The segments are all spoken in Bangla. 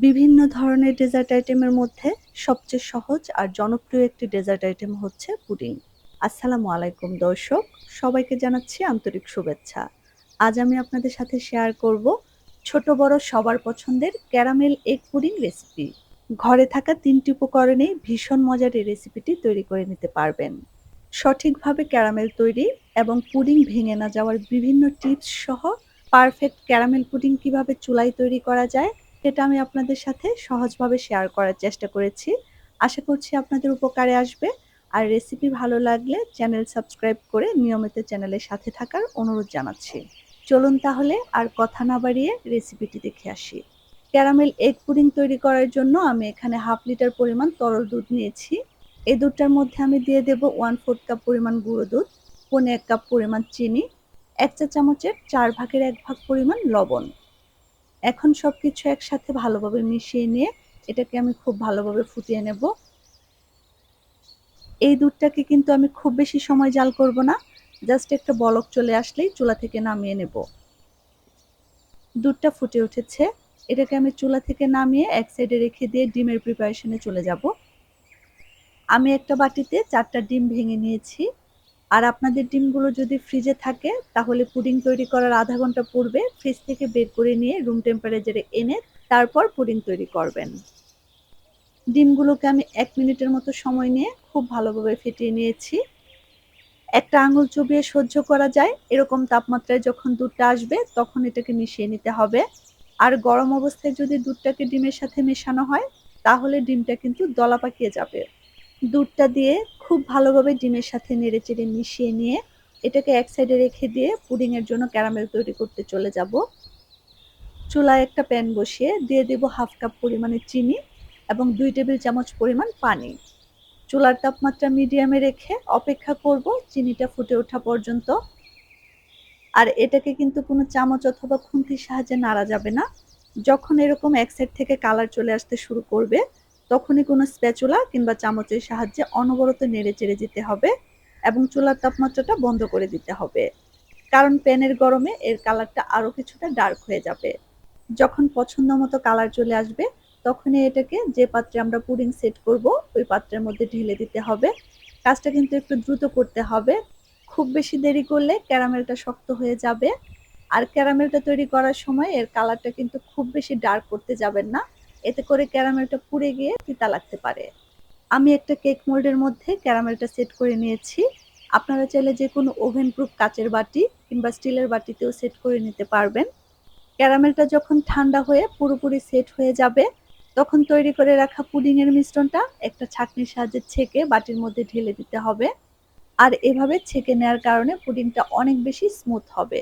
বিভিন্ন ধরনের ডেজার্ট আইটেমের মধ্যে সবচেয়ে সহজ আর জনপ্রিয় একটি ডেজার্ট আইটেম হচ্ছে পুডিং। আসসালামু আলাইকুম দর্শক, সবাইকে জানাচ্ছি আন্তরিক শুভেচ্ছা। আজ আমি আপনাদের সাথে শেয়ার করব ছোট বড় সবার পছন্দের ক্যারামেল এগ পুডিং রেসিপি। ঘরে থাকা ৩টি উপকরণেই ভীষণ মজার এই রেসিপিটি তৈরি করে নিতে পারবেন। সঠিকভাবে ক্যারামেল তৈরি এবং পুডিং ভেঙে না যাওয়ার বিভিন্ন টিপস সহ পারফেক্ট ক্যারামেল পুডিং কিভাবে চুলায় তৈরি করা যায় এটা আমি আপনাদের সাথে সহজভাবে শেয়ার করার চেষ্টা করেছি। আশা করছি আপনাদের উপকারে আসবে। আর রেসিপি ভালো লাগলে চ্যানেল সাবস্ক্রাইব করে নিয়মিত চ্যানেলের সাথে থাকার অনুরোধ জানাচ্ছি। চলুন তাহলে আর কথা না বাড়িয়ে রেসিপিটি দেখে আসি। ক্যারামেল এগ পুডিং তৈরি করার জন্য আমি এখানে 1/2 লিটার পরিমাণ তরল দুধ নিয়েছি। এই দুধটার মধ্যে আমি দিয়ে দেব 1/4 কাপ পরিমাণ গুঁড়ো দুধ, 1/4 কাপ পরিমাণ চিনি, 1 চা চামচের 4 ভাগের 1 ভাগ পরিমাণ লবণ। এখন সবকিছু একসাথে ভালোভাবে মিশিয়ে নিয়ে এটাকে আমি খুব ভালোভাবে ফুটিয়ে নেব। এই দুধটাকে কিন্তু আমি খুব বেশি সময় জাল করব না, জাস্ট একটা বলক চলে আসলেই চুলা থেকে নামিয়ে নেব। দুধটা ফুটে উঠেছে, এটাকে আমি চুলা থেকে নামিয়ে এক সাইডে রেখে দিয়ে ডিমের প্রিপারেশনে চলে যাব। আমি একটা বাটিতে 4টা ডিম ভেঙে নিয়েছি। আর আপনাদের ডিমগুলো যদি ফ্রিজে থাকে তাহলে পুডিং তৈরি করার আধা ঘন্টা পূর্বে ফ্রিজ থেকে বের করে নিয়ে রুম টেম্পারেচারে এনে তারপর পুডিং তৈরি করবেন। ডিমগুলোকে আমি 1 মিনিটের মতো সময় নিয়ে খুব ভালোভাবে ফেটিয়ে নিয়েছি। একটা আঙুল চুবিয়ে সহ্য করা যায় এরকম তাপমাত্রায় যখন দুধটা আসবে তখন এটাকে মিশিয়ে নিতে হবে। আর গরম অবস্থায় যদি দুধটাকে ডিমের সাথে মেশানো হয় তাহলে ডিমটা কিন্তু দলা পাকিয়ে যাবে। দুধটা দিয়ে খুব ভালোভাবে ডিমের সাথে নেড়েচেড়ে মিশিয়ে নিয়ে এটাকে এক সাইডে রেখে দিয়ে পুডিংয়ের জন্য ক্যারামেল তৈরি করতে চলে যাব। চুলায় একটা প্যান বসিয়ে দিয়ে দেব 1/2 কাপ পরিমাণে চিনি এবং 2 টেবিল চামচ পরিমাণ পানি। চুলার তাপমাত্রা মিডিয়ামে রেখে অপেক্ষা করব চিনিটা ফুটে ওঠা পর্যন্ত। আর এটাকে কিন্তু কোনো চামচ অথবা খুন্তির সাহায্যে নাড়া যাবে না। যখন এরকম এক সাইড থেকে কালার চলে আসতে শুরু করবে তখনই কোনো স্প্যাচুলা কিংবা চামচের সাহায্যে অনবরত নেড়ে চেড়ে যেতে হবে এবং চুলার তাপমাত্রাটা বন্ধ করে দিতে হবে, কারণ প্যানের গরমে এর কালারটা আরও কিছুটা ডার্ক হয়ে যাবে। যখন পছন্দ মতো কালার চলে আসবে তখনই এটাকে যে পাত্রে আমরা পুডিং সেট করব ওই পাত্রের মধ্যে ঢেলে দিতে হবে। কাজটা কিন্তু একটু দ্রুত করতে হবে, খুব বেশি দেরি করলে ক্যারামেলটা শক্ত হয়ে যাবে। আর ক্যারামেলটা তৈরি করার সময় এর কালারটা কিন্তু খুব বেশি ডার্ক করতে যাবেন না, এতে করে ক্যারামেলটা পুড়ে গিয়ে তিতা লাগতে পারে। আমি একটা কেক মোল্ডের মধ্যে ক্যারামেলটা সেট করে নিয়েছি। আপনারা চাইলে যে কোনো ওভেন প্রুফ কাচের বাটি কিংবা স্টিলের বাটিতেও সেট করে নিতে পারবেন। ক্যারামেলটা যখন ঠান্ডা হয়ে পুরোপুরি সেট হয়ে যাবে তখন তৈরি করে রাখা পুডিংয়ের মিশ্রণটা একটা ছাঁকনির সাহায্যে ছেঁকে বাটির মধ্যে ঢেলে দিতে হবে। আর এভাবে ছেঁকে নেওয়ার কারণে পুডিংটা অনেক বেশি স্মুথ হবে।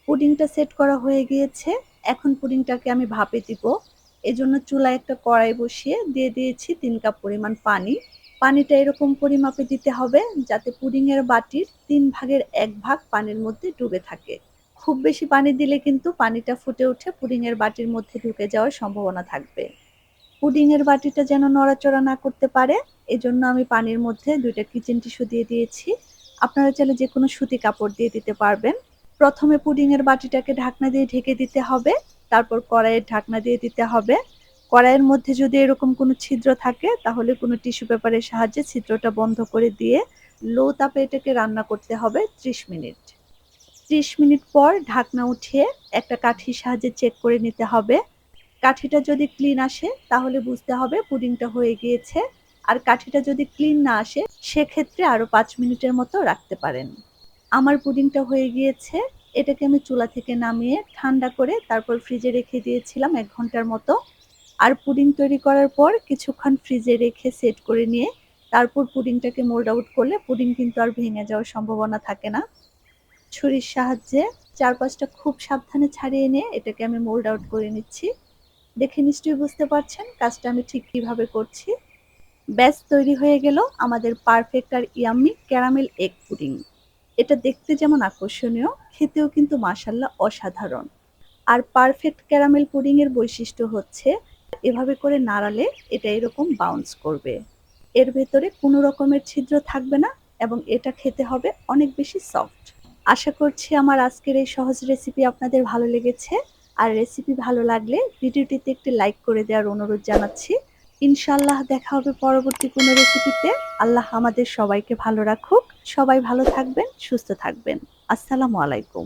পুডিংটা সেট করা হয়ে গিয়েছে, এখন পুডিংটাকে আমি ভাপে দিব। এজন্য চুলায় একটা কড়াই বসিয়ে দিয়ে দিয়েছি 3 কাপ পরিমাণ পানি। পানিটা এরকম পরিমাপে দিতে হবে যাতে পুডিংয়ের বাটির 3 ভাগের 1 ভাগ পানির মধ্যে ডুবে থাকে। খুব বেশি পানি দিলে কিন্তু পানিটা ফুটে উঠে পুডিংয়ের বাটির মধ্যে ঢুকে যাওয়ার সম্ভাবনা থাকবে। পুডিংয়ের বাটিটা যেন নড়াচড়া না করতে পারে এজন্য আমি পানির মধ্যে 2টা কিচেন টিস্যু দিয়ে দিয়েছি। আপনারা চাইলে যে কোনো সুতি কাপড় দিয়ে দিতে পারবেন। প্রথমে পুডিংয়ের বাটিটাকে ঢাকনা দিয়ে ঢেকে দিতে হবে, তারপর কড়াইয়ের ঢাকনা দিয়ে দিতে হবে। কড়াইয়ের মধ্যে যদি এরকম কোনো ছিদ্র থাকে তাহলে কোনো টিস্যু পেপারের সাহায্যে ছিদ্রটা বন্ধ করে দিয়ে লো তাপে এটাকে রান্না করতে হবে 30 মিনিট। 30 মিনিট পর ঢাকনা উঠিয়ে একটা কাঠির সাহায্যে চেক করে নিতে হবে। কাঠিটা যদি ক্লিন আসে তাহলে বুঝতে হবে পুডিংটা হয়ে গিয়েছে। আর কাঠিটা যদি ক্লিন না আসে সেক্ষেত্রে আরও 5 মিনিটের মতো রাখতে পারেন। আমার পুডিংটা হয়ে গিয়েছে, এটাকে আমি চুলা থেকে নামিয়ে ঠান্ডা করে তারপর ফ্রিজে রেখে দিয়েছিলাম 1 ঘন্টার মতো। আর পুডিং তৈরি করার পর কিছুক্ষণ ফ্রিজে রেখে সেট করে নিয়ে তারপর পুডিংটাকে মোল্ড আউট করলে পুডিং কিন্তু আর ভেঙে যাওয়ার সম্ভাবনা থাকে না। ছুরির সাহায্যে চারপাশটা খুব সাবধানে ছাড়িয়ে নিয়ে এটাকে আমি মোল্ড আউট করে নিচ্ছি। দেখে নিশ্চয়ই বুঝতে পারছেন কাজটা আমি ঠিক কিভাবে করছি। ব্যাস তৈরি হয়ে গেল আমাদের পারফেক্ট আর ইয়াম্মি ক্যারামেল এগ পুডিং। এটা দেখতে যেমন আকর্ষণীয়, খেতেও কিন্তু মাশাআল্লাহ অসাধারণ। আর পারফেক্ট ক্যারামেল পুডিং এর বৈশিষ্ট্য হচ্ছে এভাবে করে নাড়ালে এটা এরকম বাউন্স করবে। এর ভেতরে কোনো রকমের ছিদ্র থাকবে না এবং এটা খেতে হবে অনেক বেশি সফট। আশা করছি আমার আজকের এই সহজ রেসিপি আপনাদের ভালো লেগেছে। আর রেসিপি ভালো লাগলে ভিডিওটিতে একটি লাইক করে দেওয়ার অনুরোধ জানাচ্ছি। ইনশাআল্লাহ দেখা হবে পরবর্তী কোনো রেসিপিতে। আল্লাহ আমাদের সবাইকে ভালো রাখুক। সবাই ভালো থাকবেন, সুস্থ থাকবেন। আসসালামু আলাইকুম।